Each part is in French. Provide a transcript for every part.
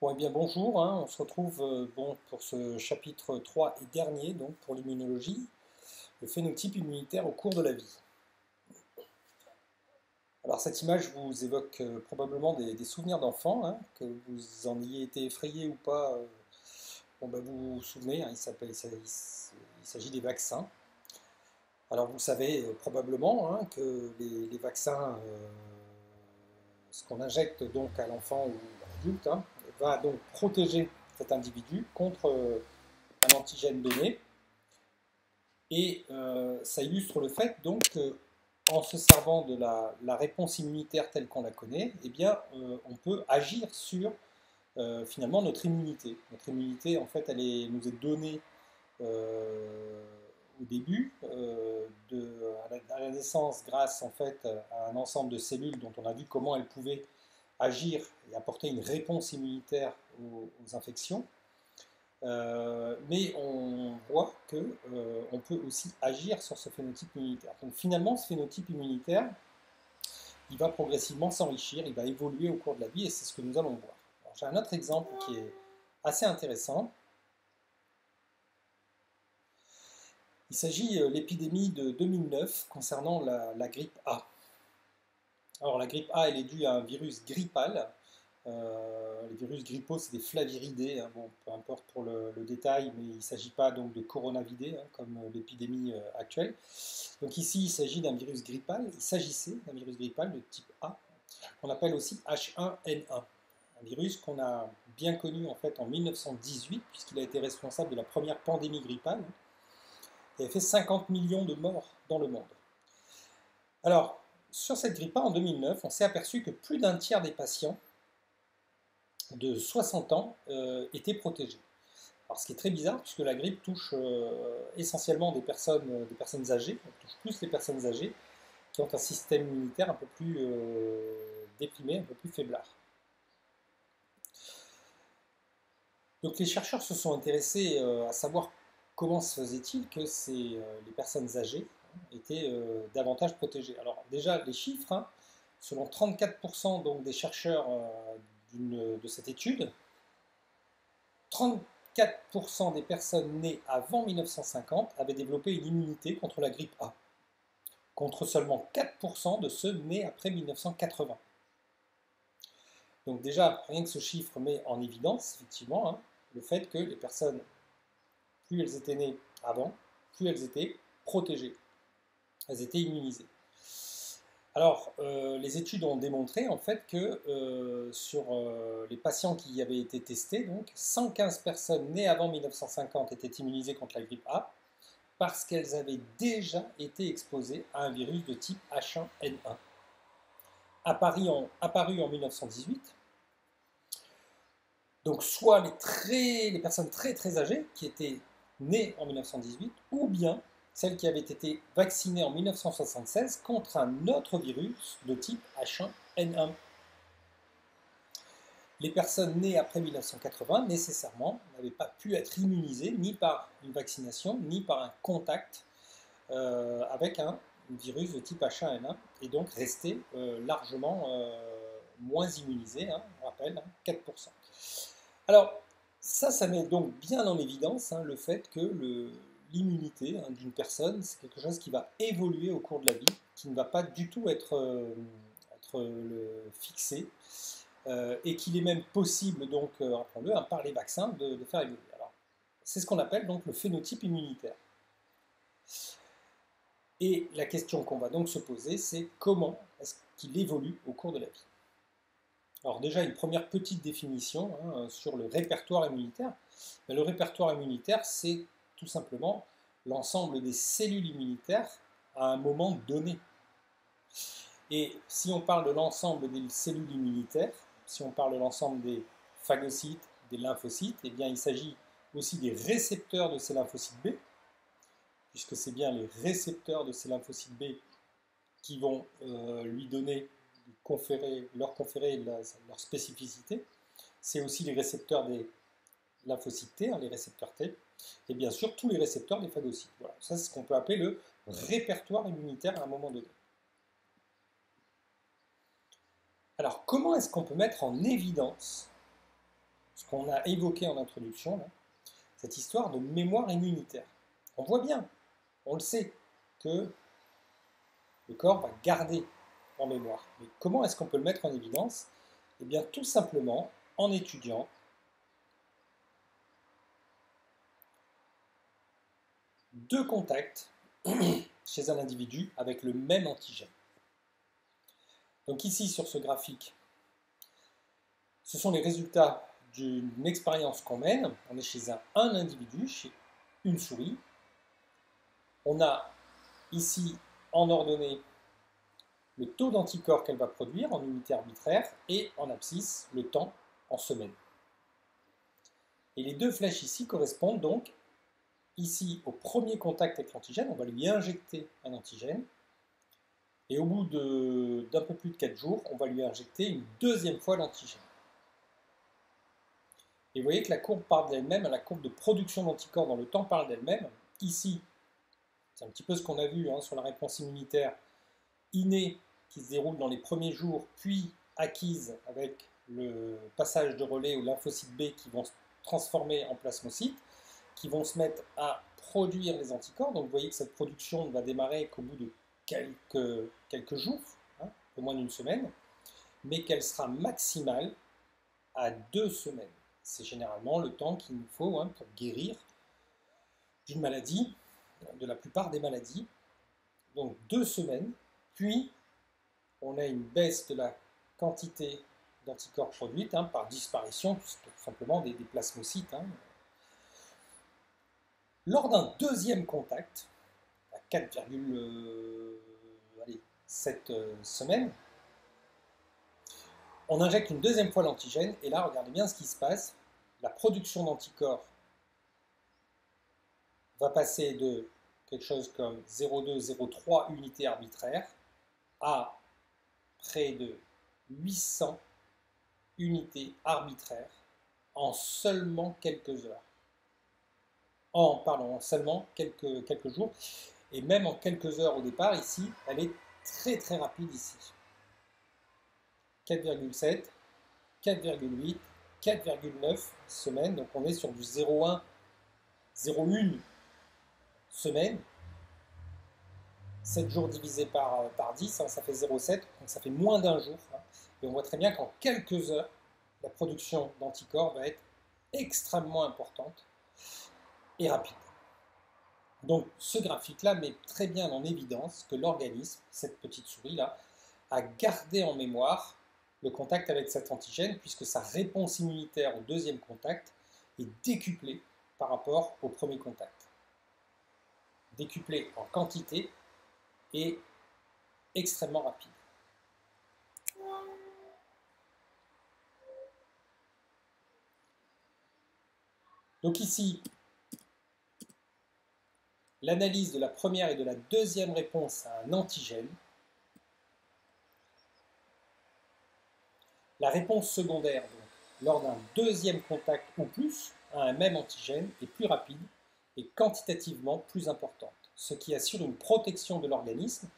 Bon, eh bien, bonjour, on se retrouve pour ce chapitre 3 et dernier, donc pour l'immunologie, le phénotype immunitaire au cours de la vie. Alors, cette image vous évoque probablement des souvenirs d'enfants, que vous en ayez été effrayé ou pas. Bon, ben, vous vous souvenez, il s'agit des vaccins. Alors, vous savez probablement que les vaccins, ce qu'on injecte donc à l'enfant ou à l'adulte, va donc protéger cet individu contre un antigène donné. Et ça illustre le fait donc qu'en se servant de la réponse immunitaire telle qu'on la connaît, eh bien, on peut agir sur finalement notre immunité. Notre immunité, en fait, nous est donnée au début à la naissance grâce en fait à un ensemble de cellules dont on a vu comment elles pouvaient agir et apporter une réponse immunitaire aux infections. Mais on voit qu'on peut aussi agir sur ce phénotype immunitaire. Donc finalement, ce phénotype immunitaire, il va progressivement s'enrichir, il va évoluer au cours de la vie, et c'est ce que nous allons voir. J'ai un autre exemple qui est assez intéressant. Il s'agit de l'épidémie de 2009 concernant la grippe A. Alors la grippe A, elle est due à un virus grippal. Les virus grippaux, c'est des flaviridés, bon, peu importe pour le détail, mais il ne s'agit pas donc de coronavidés, comme l'épidémie actuelle. Donc ici, il s'agit d'un virus grippal, il s'agissait d'un virus grippal de type A, qu'on appelle aussi H1N1, un virus qu'on a bien connu en fait en 1918, puisqu'il a été responsable de la première pandémie grippale, qui avait fait 50 millions de morts dans le monde. Alors, sur cette grippe A en 2009, on s'est aperçu que plus d'un tiers des patients de 60 ans étaient protégés. Alors, ce qui est très bizarre, puisque la grippe touche essentiellement des personnes âgées, elle touche plus les personnes âgées qui ont un système immunitaire un peu plus déprimé, un peu plus faiblard. Donc les chercheurs se sont intéressés à savoir comment se faisait-il que les personnes âgées étaient davantage protégées. Alors déjà, les chiffres, selon 34% donc, des chercheurs de cette étude, 34% des personnes nées avant 1950 avaient développé une immunité contre la grippe A, contre seulement 4% de ceux nés après 1980. Donc déjà, rien que ce chiffre met en évidence, effectivement, le fait que les personnes, plus elles étaient nées avant, plus elles étaient protégées, elles étaient immunisées. Alors, les études ont démontré en fait que sur les patients qui avaient été testés, donc 115 personnes nées avant 1950 étaient immunisées contre la grippe A parce qu'elles avaient déjà été exposées à un virus de type H1N1. Apparu en 1918, donc soit les personnes très très âgées qui étaient nées en 1918, ou bien celles qui avaient été vaccinées en 1976 contre un autre virus de type H1N1. Les personnes nées après 1980, nécessairement, n'avaient pas pu être immunisées ni par une vaccination, ni par un contact avec un virus de type H1N1, et donc restaient largement moins immunisées, on rappelle, 4%. Alors, ça met donc bien en évidence le fait que l'immunité d'une personne, c'est quelque chose qui va évoluer au cours de la vie, qui ne va pas du tout être fixé, et qu'il est même possible, donc, rappelons-le, par les vaccins, de faire évoluer. Alors, c'est ce qu'on appelle donc le phénotype immunitaire. Et la question qu'on va donc se poser, c'est comment est-ce qu'il évolue au cours de la vie. Alors déjà, une première petite définition sur le répertoire immunitaire. Mais le répertoire immunitaire, c'est tout simplement l'ensemble des cellules immunitaires à un moment donné. Et si on parle de l'ensemble des cellules immunitaires, si on parle de l'ensemble des phagocytes, des lymphocytes, eh bien il s'agit aussi des récepteurs de ces lymphocytes B, puisque c'est bien les récepteurs de ces lymphocytes B qui vont lui donner leur conférer leur spécificité. C'est aussi les récepteurs des lymphocytes T, les récepteurs T, et bien sûr tous les récepteurs des phagocytes. Voilà, ça c'est ce qu'on peut appeler le répertoire immunitaire à un moment donné. Alors comment est-ce qu'on peut mettre en évidence qu'on a évoqué en introduction, là, cette histoire de mémoire immunitaire. On voit bien, on le sait, que le corps va garder en mémoire. Mais comment est-ce qu'on peut le mettre en évidence? Eh bien, tout simplement en étudiant deux contacts chez un individu avec le même antigène. Donc ici, sur ce graphique, ce sont les résultats d'une expérience qu'on mène. On est chez un individu, chez une souris. On a ici en ordonnée le taux d'anticorps qu'elle va produire en unité arbitraire et en abscisse le temps en semaines. Et les deux flèches ici correspondent donc ici au premier contact avec l'antigène. On va lui injecter un antigène et au bout d'un peu plus de 4 jours, on va lui injecter une deuxième fois l'antigène. Et vous voyez que la courbe parle d'elle-même, la courbe de production d'anticorps dans le temps parle d'elle-même. Ici, c'est un petit peu ce qu'on a vu sur la réponse immunitaire innée qui se déroule dans les premiers jours, puis acquise avec le passage de relais aux lymphocytes B qui vont se transformer en plasmocytes, qui vont se mettre à produire les anticorps. Donc vous voyez que cette production ne va démarrer qu'au bout de quelques jours, au moins d'une semaine, mais qu'elle sera maximale à 2 semaines. C'est généralement le temps qu'il nous faut pour guérir d'une maladie, de la plupart des maladies. Donc 2 semaines, puis on a une baisse de la quantité d'anticorps produite par disparition tout simplement des plasmocytes. Lors d'un deuxième contact, à 4,7 semaines, on injecte une deuxième fois l'antigène, et là, regardez bien ce qui se passe. La production d'anticorps va passer de quelque chose comme 0,2-0,3 unités arbitraires à près de 800 unités arbitraires en seulement quelques heures. En seulement quelques jours. Et même en quelques heures au départ, ici, elle est très très rapide ici. 4,7, 4,8, 4,9 semaines. Donc on est sur du 0,1, 0,1 semaine. 7 jours divisé par 10, ça fait 0,7, donc ça fait moins d'un jour. Et on voit très bien qu'en quelques heures, la production d'anticorps va être extrêmement importante et rapide. Donc ce graphique-là met très bien en évidence que l'organisme, cette petite souris-là, a gardé en mémoire le contact avec cet antigène, puisque sa réponse immunitaire au deuxième contact est décuplée par rapport au premier contact. Décuplée en quantité et extrêmement rapide. Donc ici, l'analyse de la première et de la deuxième réponse à un antigène. La réponse secondaire, donc, lors d'un deuxième contact ou plus à un même antigène, est plus rapide et quantitativement plus importante, ce qui assure une protection de l'organisme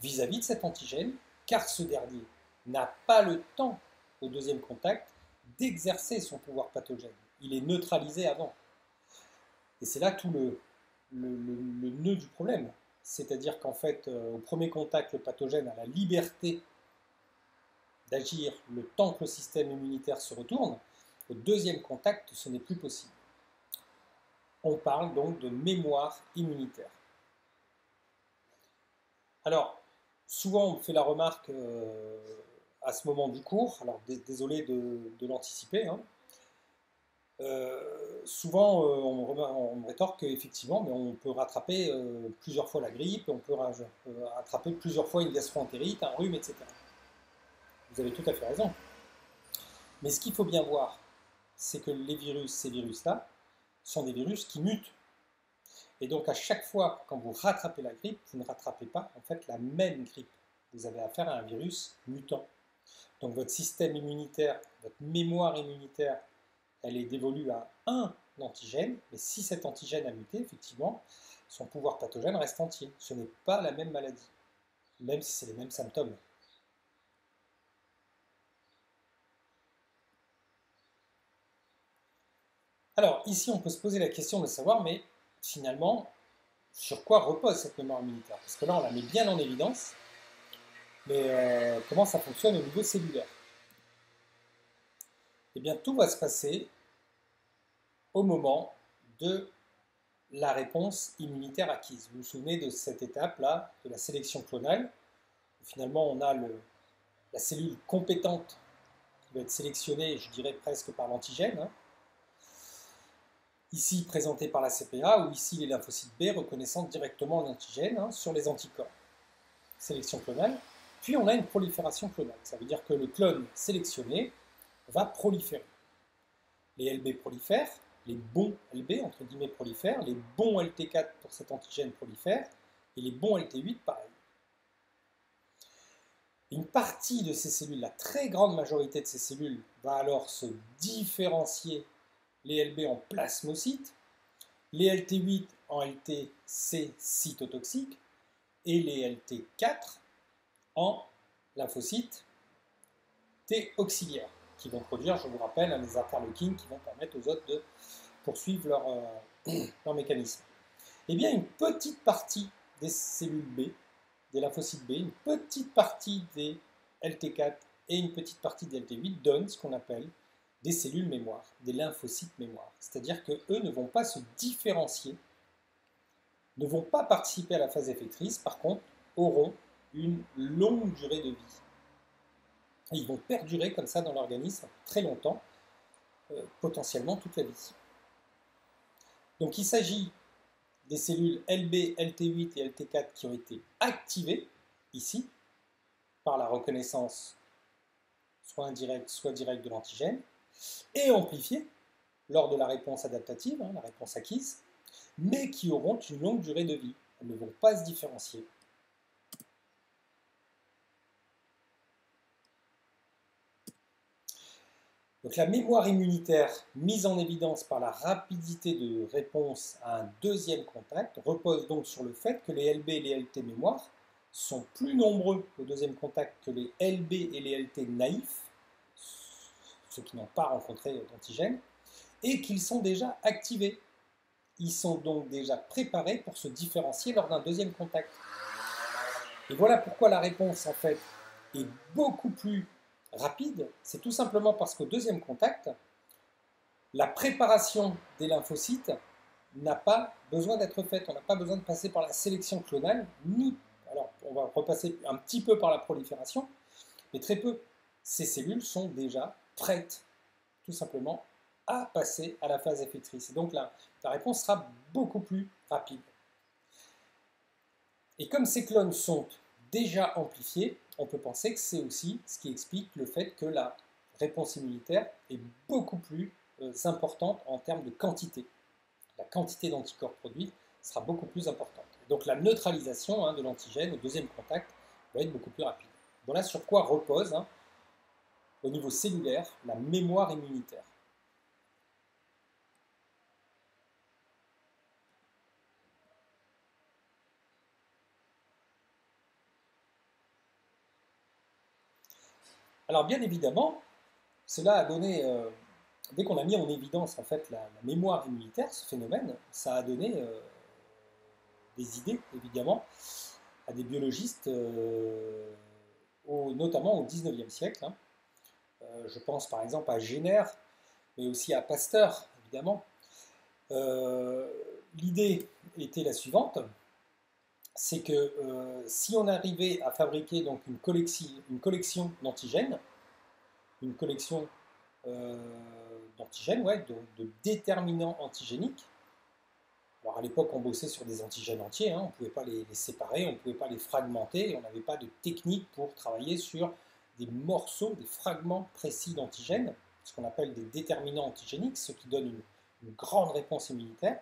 vis-à-vis de cet antigène, car ce dernier n'a pas le temps, au deuxième contact, d'exercer son pouvoir pathogène. Il est neutralisé avant. Et c'est là tout le nœud du problème. C'est-à-dire qu'en fait, au premier contact, le pathogène a la liberté d'agir le temps que le système immunitaire se retourne. Au deuxième contact, ce n'est plus possible. On parle donc de mémoire immunitaire. Alors, souvent on fait la remarque à ce moment du cours, alors désolé de l'anticiper, souvent on me rétorque qu'effectivement, mais on peut rattraper plusieurs fois la grippe, on peut rattraper plusieurs fois une gastro-entérite, un rhume, etc. Vous avez tout à fait raison. Mais ce qu'il faut bien voir, c'est que ces virus-là, sont des virus qui mutent. Et donc à chaque fois, quand vous rattrapez la grippe, vous ne rattrapez pas en fait la même grippe. Vous avez affaire à un virus mutant. Donc votre système immunitaire, votre mémoire immunitaire, elle est dévolue à un antigène, mais si cet antigène a muté, effectivement, son pouvoir pathogène reste entier. Ce n'est pas la même maladie, même si c'est les mêmes symptômes. Alors, ici, on peut se poser la question de savoir, mais finalement, sur quoi repose cette mémoire immunitaire? Parce que là, on la met bien en évidence, mais comment ça fonctionne au niveau cellulaire? Eh bien, tout va se passer au moment de la réponse immunitaire acquise. Vous vous souvenez de cette étape-là, de la sélection clonale, où finalement, on a la cellule compétente qui va être sélectionnée, je dirais presque par l'antigène, hein, ici présenté par la CPA, ou ici les lymphocytes B reconnaissant directement l'antigène hein, sur les anticorps. Sélection clonale. Puis on a une prolifération clonale. Ça veut dire que le clone sélectionné va proliférer. Les LB prolifèrent, les bons LB, entre guillemets, prolifèrent, les bons LT4 pour cet antigène prolifèrent, et les bons LT8 pareil. Une partie de ces cellules, la très grande majorité de ces cellules, va alors se différencier les LB en plasmocytes, les LT8 en LTC cytotoxiques et les LT4 en lymphocytes T auxiliaires qui vont produire, je vous rappelle, les interleukines qui vont permettre aux autres de poursuivre leur mécanisme. Eh bien, une petite partie des cellules B, des lymphocytes B, une petite partie des LT4 et une petite partie des LT8 donnent ce qu'on appelle des cellules mémoire, des lymphocytes mémoire. C'est-à-dire qu'eux ne vont pas se différencier, ne vont pas participer à la phase effectrice, par contre, auront une longue durée de vie. Et ils vont perdurer comme ça dans l'organisme très longtemps, potentiellement toute la vie. Donc il s'agit des cellules LB, LT8 et LT4 qui ont été activées, ici, par la reconnaissance soit indirecte, soit directe de l'antigène, et amplifiées lors de la réponse adaptative, hein, la réponse acquise, mais qui auront une longue durée de vie. Elles ne vont pas se différencier. Donc la mémoire immunitaire, mise en évidence par la rapidité de réponse à un deuxième contact, repose donc sur le fait que les LB et les LT mémoire sont plus nombreux au deuxième contact que les LB et les LT naïfs, ceux qui n'ont pas rencontré d'antigène, et qu'ils sont déjà activés. Ils sont donc déjà préparés pour se différencier lors d'un deuxième contact. Et voilà pourquoi la réponse, en fait, est beaucoup plus rapide. C'est tout simplement parce qu'au deuxième contact, la préparation des lymphocytes n'a pas besoin d'être faite. On n'a pas besoin de passer par la sélection clonale, ni, alors on va repasser un petit peu par la prolifération, mais très peu. Ces cellules sont déjà prêtes, tout simplement, à passer à la phase effectrice. Et donc la réponse sera beaucoup plus rapide. Et comme ces clones sont déjà amplifiés, on peut penser que c'est aussi ce qui explique le fait que la réponse immunitaire est beaucoup plus importante en termes de quantité. La quantité d'anticorps produits sera beaucoup plus importante. Donc la neutralisation de l'antigène au deuxième contact va être beaucoup plus rapide. Voilà sur quoi repose, au niveau cellulaire, la mémoire immunitaire. Alors bien évidemment, cela a donné, dès qu'on a mis en évidence en fait la mémoire immunitaire, ce phénomène, ça a donné des idées évidemment à des biologistes, notamment au XIXe siècle. Je pense par exemple à Jenner, mais aussi à Pasteur évidemment. L'idée était la suivante, c'est que si on arrivait à fabriquer donc une collection d'antigènes, une collection d'antigènes, ouais, de déterminants antigéniques. Alors à l'époque, on bossait sur des antigènes entiers, on ne pouvait pas les séparer, on ne pouvait pas les fragmenter, on n'avait pas de technique pour travailler sur des morceaux, des fragments précis d'antigènes, ce qu'on appelle des déterminants antigéniques, ce qui donne une grande réponse immunitaire.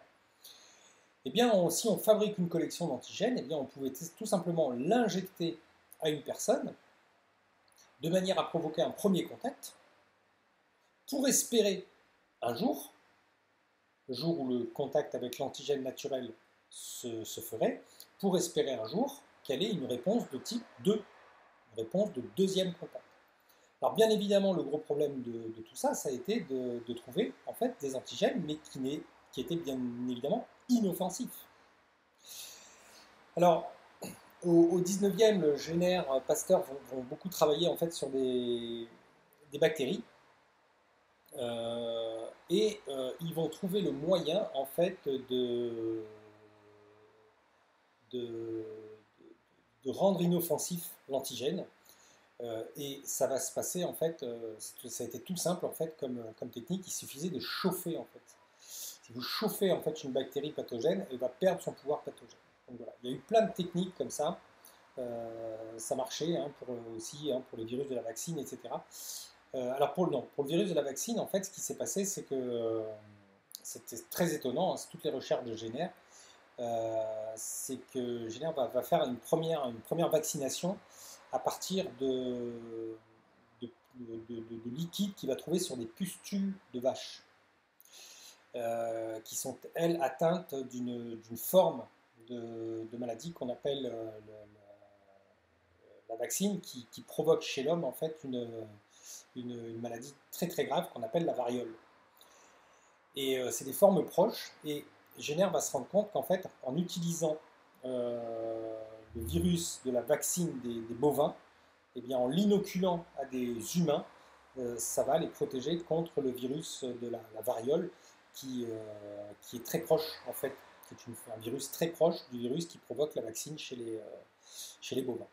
Eh bien, si on fabrique une collection d'antigènes, eh bien, on pouvait tout simplement l'injecter à une personne de manière à provoquer un premier contact pour espérer un jour, le jour où le contact avec l'antigène naturel se ferait, pour espérer un jour qu'elle ait une réponse de type 2, une réponse de deuxième contact. Alors bien évidemment, le gros problème de tout ça, ça a été de trouver en fait des antigènes, mais qui étaient bien évidemment inoffensifs. Alors, au 19e, Jenner, Pasteur vont beaucoup travailler en fait sur des bactéries ils vont trouver le moyen en fait de, de rendre inoffensif l'antigène. Et ça va se passer en fait, ça a été tout simple en fait comme technique, il suffisait de chauffer en fait. Si vous chauffez en fait une bactérie pathogène, elle va perdre son pouvoir pathogène. Donc voilà, il y a eu plein de techniques comme ça. Ça marchait hein, aussi hein, pour les virus de la vaccine, etc. Alors pour le virus de la vaccine, en fait, ce qui s'est passé, c'est que c'était très étonnant, hein, c'est toutes les recherches de Jenner, c'est que Jenner va faire une première vaccination à partir de liquides qu'il va trouver sur des pustules de vaches, qui sont, elles, atteintes d'une forme de maladie qu'on appelle la vaccine, qui provoque chez l'homme, en fait, une maladie très très grave qu'on appelle la variole. Et c'est des formes proches, et Jenner va se rendre compte qu'en fait, en utilisant le virus de la vaccine des bovins, eh bien, en l'inoculant à des humains, ça va les protéger contre le virus de la variole qui est très proche, en fait, qui est un virus très proche du virus qui provoque la vaccine chez les bovins.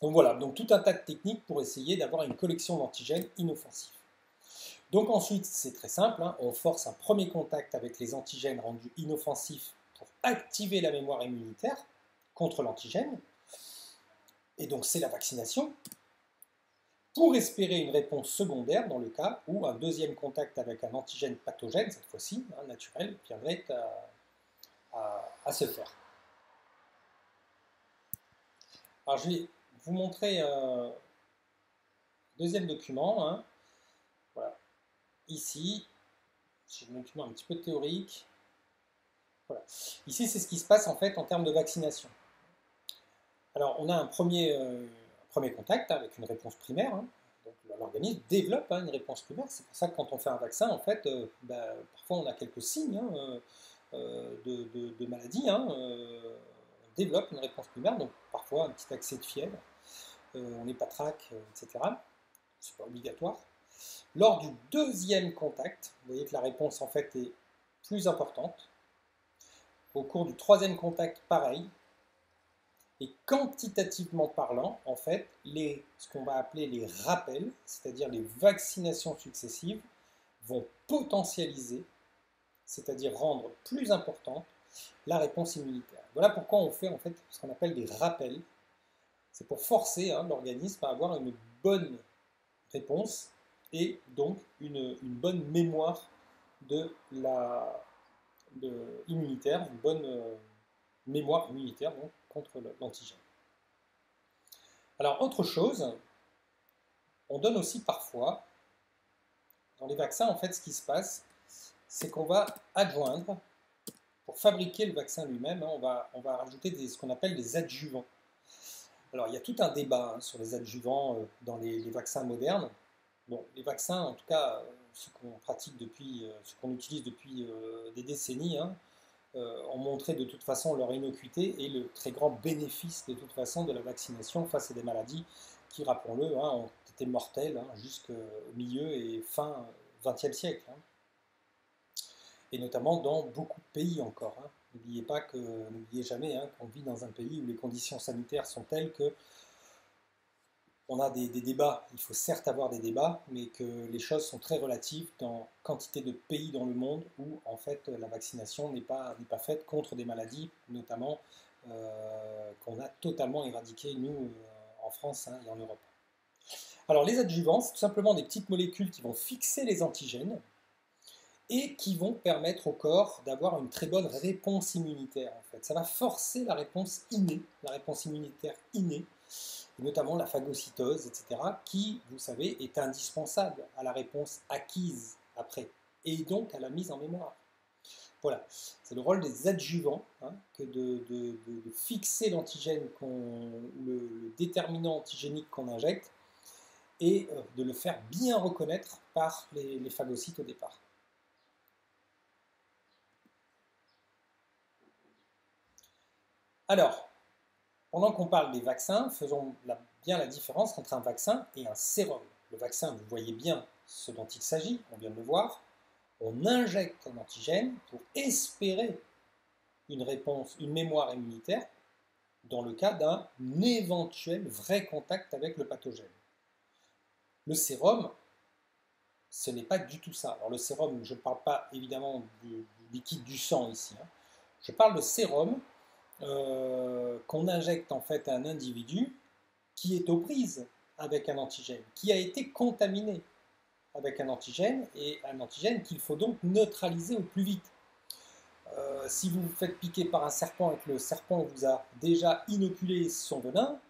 Donc voilà, donc tout un tas de techniques pour essayer d'avoir une collection d'antigènes inoffensifs. Donc ensuite, c'est très simple, hein, on force un premier contact avec les antigènes rendus inoffensifs pour activer la mémoire immunitaire contre l'antigène. Et donc c'est la vaccination, pour espérer une réponse secondaire dans le cas où un deuxième contact avec un antigène pathogène, cette fois-ci, hein, naturel, viendrait à se faire. Alors je vais vous montrer un deuxième document. Hein. Voilà. Ici, j'ai un document un petit peu théorique. Voilà. Ici, c'est ce qui se passe en fait en termes de vaccination. Alors, on a un premier contact avec une réponse primaire. Hein. Donc, l'organisme développe hein, une réponse primaire. C'est pour ça que quand on fait un vaccin, en fait, parfois on a quelques signes hein, de maladie. Hein, on développe une réponse primaire, donc parfois un petit accès de fièvre, on n'est pas trac, etc. C'est pas obligatoire. Lors du deuxième contact, vous voyez que la réponse en fait est plus importante. Au cours du troisième contact, pareil. Et quantitativement parlant, en fait, ce qu'on va appeler les rappels, c'est-à-dire les vaccinations successives, vont potentialiser, c'est-à-dire rendre plus importante la réponse immunitaire. Voilà pourquoi on fait en fait ce qu'on appelle des rappels. C'est pour forcer hein, l'organisme à avoir une bonne réponse et donc une bonne mémoire immunitaire, une bonne mémoire immunitaire donc, contre l'antigène. Alors autre chose, on donne aussi parfois, dans les vaccins en fait ce qui se passe, c'est qu'on va adjoindre, pour fabriquer le vaccin lui-même, hein, on va rajouter ce qu'on appelle des adjuvants. Alors il y a tout un débat hein, sur les adjuvants dans les vaccins modernes. Bon, les vaccins, en tout cas, ceux qu'on pratique depuis, ceux qu'on utilise depuis des décennies, hein, ont montré de toute façon leur innocuité et le très grand bénéfice de toute façon de la vaccination face à des maladies qui, rappelons-le, hein, ont été mortelles hein, jusqu'au milieu et fin XXe siècle. Hein. Et notamment dans beaucoup de pays encore. Hein. N'oubliez jamais hein, qu'on vit dans un pays où les conditions sanitaires sont telles que on a des débats, il faut certes avoir des débats, mais que les choses sont très relatives dans quantité de pays dans le monde où en fait la vaccination n'est pas faite contre des maladies, notamment qu'on a totalement éradiquées nous en France hein, et en Europe. Alors les adjuvants, c'est tout simplement des petites molécules qui vont fixer les antigènes et qui vont permettre au corps d'avoir une très bonne réponse immunitaire en fait. Ça va forcer la réponse innée, la réponse immunitaire innée, et notamment la phagocytose, etc., qui, vous savez, est indispensable à la réponse acquise après, et donc à la mise en mémoire. Voilà, c'est le rôle des adjuvants, hein, que de fixer l'antigène, le déterminant antigénique qu'on injecte, et de le faire bien reconnaître par les phagocytes au départ. Alors, pendant qu'on parle des vaccins, faisons bien la différence entre un vaccin et un sérum. Le vaccin, vous voyez bien ce dont il s'agit, on vient de le voir. On injecte un antigène pour espérer une réponse, une mémoire immunitaire dans le cas d'un éventuel vrai contact avec le pathogène. Le sérum, ce n'est pas du tout ça. Alors le sérum, je ne parle pas évidemment du liquide du sang ici. Je parle de sérum qu'on injecte en fait à un individu qui est aux prises avec un antigène, qui a été contaminé avec un antigène, et un antigène qu'il faut donc neutraliser au plus vite. Si vous vous faites piquer par un serpent et que le serpent vous a déjà inoculé son venin,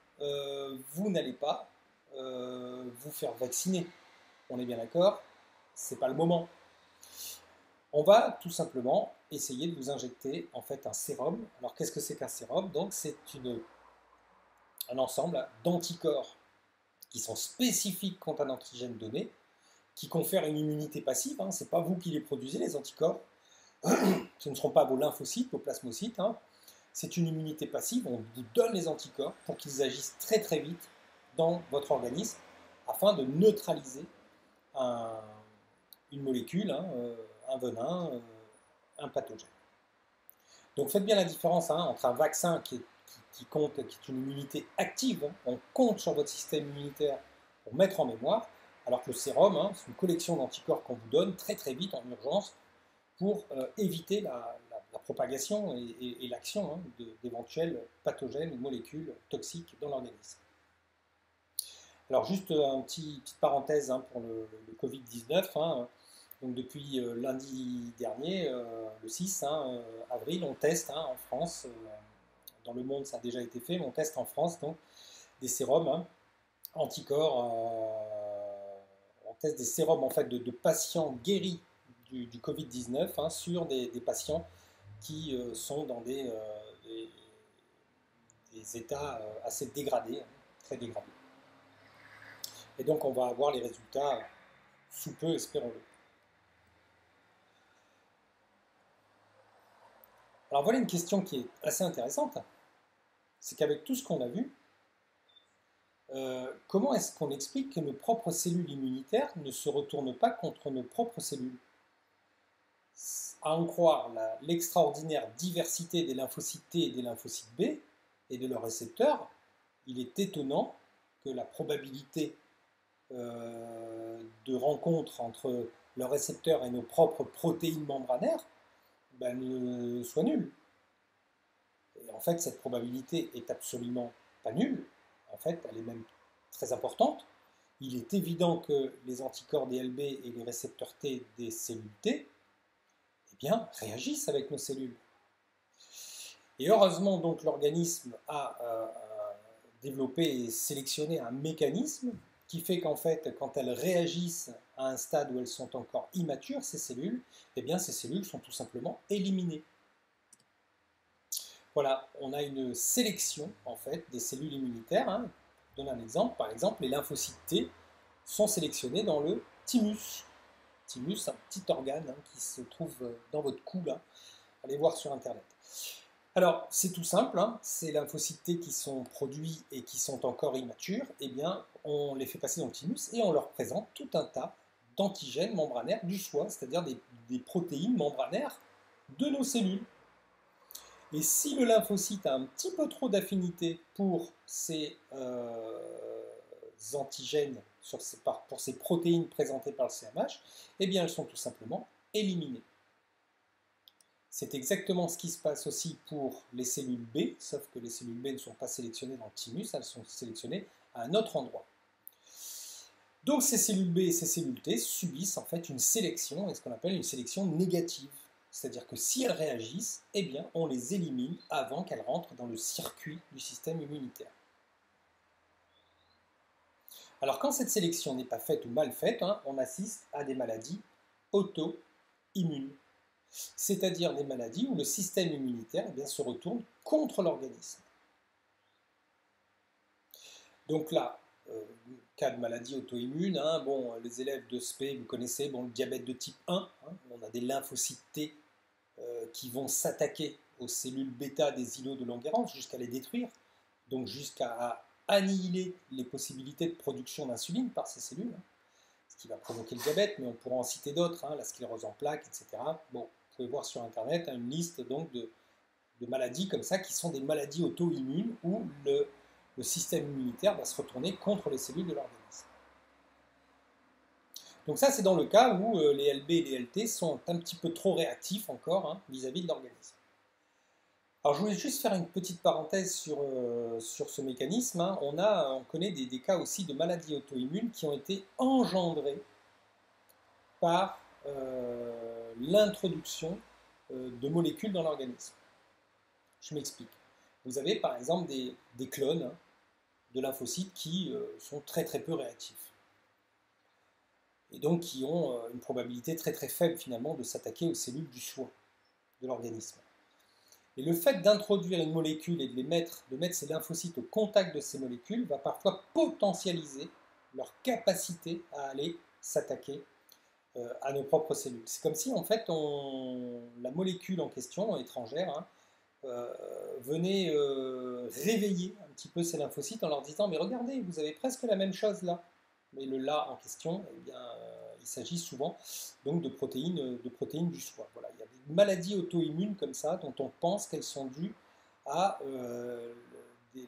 vous n'allez pas vous faire vacciner. On est bien d'accord, c'est pas le moment. On va tout simplement essayer de vous injecter en fait un sérum. Alors qu'est-ce que c'est qu'un sérum? Donc c'est un ensemble d'anticorps qui sont spécifiques contre un antigène donné, qui confèrent une immunité passive. Ce n'est pas vous qui les produisez, les anticorps. Ce ne seront pas vos lymphocytes, vos plasmocytes. C'est une immunité passive. On vous donne les anticorps pour qu'ils agissent très très vite dans votre organisme afin de neutraliser une molécule, un venin, un pathogène. Donc faites bien la différence entre un vaccin qui est une immunité active, on compte sur votre système immunitaire pour mettre en mémoire, alors que le sérum, c'est une collection d'anticorps qu'on vous donne très très vite en urgence pour éviter la propagation et l'action d'éventuels pathogènes ou molécules toxiques dans l'organisme. Alors juste une petite parenthèse pour le Covid-19. Donc depuis lundi dernier, le 6 avril, on teste en France, dans le monde ça a déjà été fait, mais on teste en France donc, des sérums anticorps, on teste des sérums en fait de patients guéris du Covid-19 sur des patients qui sont dans des états assez dégradés, très dégradés. Et donc on va avoir les résultats sous peu, espérons-le. Alors voilà une question qui est assez intéressante, c'est qu'avec tout ce qu'on a vu, comment est-ce qu'on explique que nos propres cellules immunitaires ne se retournent pas contre nos propres cellules? À en croire l'extraordinaire diversité des lymphocytes T et des lymphocytes B et de leurs récepteurs, il est étonnant que la probabilité de rencontre entre leurs récepteurs et nos propres protéines membranaires ne soit nulle. Et en fait, cette probabilité est absolument pas nulle. En fait, elle est même très importante. Il est évident que les anticorps DLB et les récepteurs T des cellules T réagissent avec nos cellules. Et heureusement, donc, l'organisme a développé et sélectionné un mécanisme qui fait qu'en fait, quand elles réagissent à un stade où elles sont encore immatures, ces cellules, ces cellules sont tout simplement éliminées. Voilà, on a une sélection en fait des cellules immunitaires. Je donne un exemple. Par exemple, les lymphocytes T sont sélectionnés dans le thymus. Thymus, un petit organe qui se trouve dans votre cou là. Allez voir sur internet. Alors, c'est tout simple, ces lymphocytes T qui sont produits et qui sont encore immatures, on les fait passer dans le thymus et on leur présente tout un tas d'antigènes membranaires du foie, c'est-à-dire des protéines membranaires de nos cellules. Et si le lymphocyte a un petit peu trop d'affinité pour ces antigènes, pour ces protéines présentées par le CMH, elles sont tout simplement éliminées. C'est exactement ce qui se passe aussi pour les cellules B, sauf que les cellules B ne sont pas sélectionnées dans le thymus, elles sont sélectionnées à un autre endroit. Donc ces cellules B et ces cellules T subissent en fait une sélection, ce qu'on appelle une sélection négative. C'est-à-dire que si elles réagissent, on les élimine avant qu'elles rentrent dans le circuit du système immunitaire. Alors quand cette sélection n'est pas faite ou mal faite, on assiste à des maladies auto-immunes. C'est-à-dire des maladies où le système immunitaire se retourne contre l'organisme. Donc là, cas de maladie auto-immune. Hein. Bon, les élèves de SP, vous connaissez, bon, le diabète de type 1, hein, on a des lymphocytes T qui vont s'attaquer aux cellules bêta des îlots de Langerhans jusqu'à les détruire, donc jusqu'à annihiler les possibilités de production d'insuline par ces cellules, hein, ce qui va provoquer le diabète, mais on pourra en citer d'autres, hein, la sclérose en plaques, etc. Bon, vous pouvez voir sur Internet hein, une liste donc de maladies comme ça qui sont des maladies auto-immunes où le système immunitaire va se retourner contre les cellules de l'organisme. Donc ça, c'est dans le cas où les LB et les LT sont un petit peu trop réactifs encore hein, vis-à-vis de l'organisme. Alors je voulais juste faire une petite parenthèse sur ce mécanisme. Hein. On connaît des cas aussi de maladies auto-immunes qui ont été engendrées par l'introduction de molécules dans l'organisme. Je m'explique. Vous avez par exemple des clones hein, de lymphocytes qui sont très très peu réactifs. Et donc qui ont une probabilité très très faible finalement de s'attaquer aux cellules du soin de l'organisme. Et le fait d'introduire une molécule et de mettre ces lymphocytes au contact de ces molécules va parfois potentialiser leur capacité à aller s'attaquer à nos propres cellules. C'est comme si en fait la molécule en question, étrangère, hein, venait réveiller un petit peu ces lymphocytes en leur disant « mais regardez, vous avez presque la même chose là ». Mais le là en question, eh bien, il s'agit souvent donc de protéines du foie. Voilà. Il y a des maladies auto-immunes comme ça dont on pense qu'elles sont dues à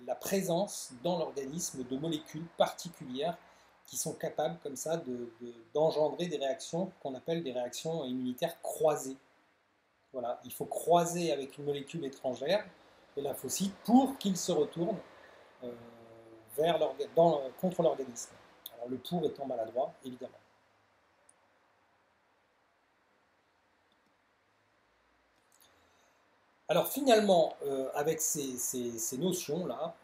la présence dans l'organisme de molécules particulières qui sont capables comme ça d'engendrer des réactions qu'on appelle des réactions immunitaires croisées. Voilà. Il faut croiser avec une molécule étrangère les lymphocytes pour qu'ils se retournent contre l'organisme. Alors, le pour étant maladroit, évidemment. Alors finalement, avec ces notions-là,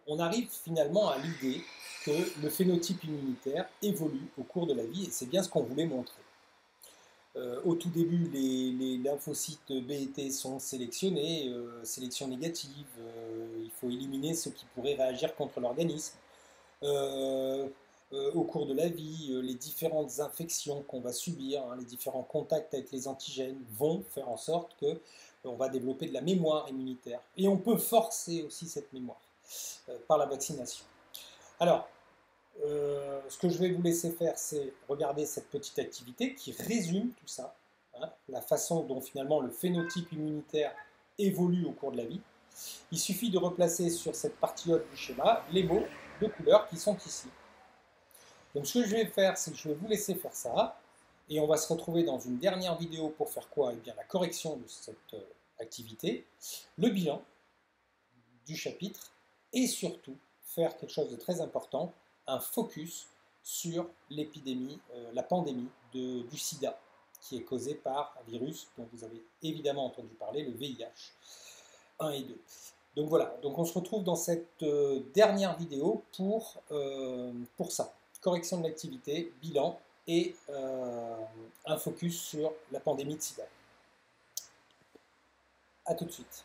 on arrive finalement à l'idée que le phénotype immunitaire évolue au cours de la vie, et c'est bien ce qu'on voulait montrer. Au tout début, les lymphocytes B et T sont sélectionnés, sélection négative, il faut éliminer ceux qui pourraient réagir contre l'organisme. Au cours de la vie, les différentes infections qu'on va subir, hein, les différents contacts avec les antigènes vont faire en sorte que on va développer de la mémoire immunitaire. Et on peut forcer aussi cette mémoire par la vaccination. Alors, ce que je vais vous laisser faire, c'est regarder cette petite activité qui résume tout ça, hein, la façon dont finalement le phénotype immunitaire évolue au cours de la vie. Il suffit de replacer sur cette partie haute du schéma les mots de couleur qui sont ici. Donc ce que je vais faire, c'est que je vais vous laisser faire ça, et on va se retrouver dans une dernière vidéo pour faire quoi? Eh bien la correction de cette activité, le bilan du chapitre, et surtout faire quelque chose de très important, un focus sur l'épidémie, la pandémie du sida, qui est causée par un virus dont vous avez évidemment entendu parler, le VIH 1 et 2. Donc voilà, donc on se retrouve dans cette dernière vidéo pour ça. Correction de l'activité, bilan et un focus sur la pandémie de sida. A tout de suite.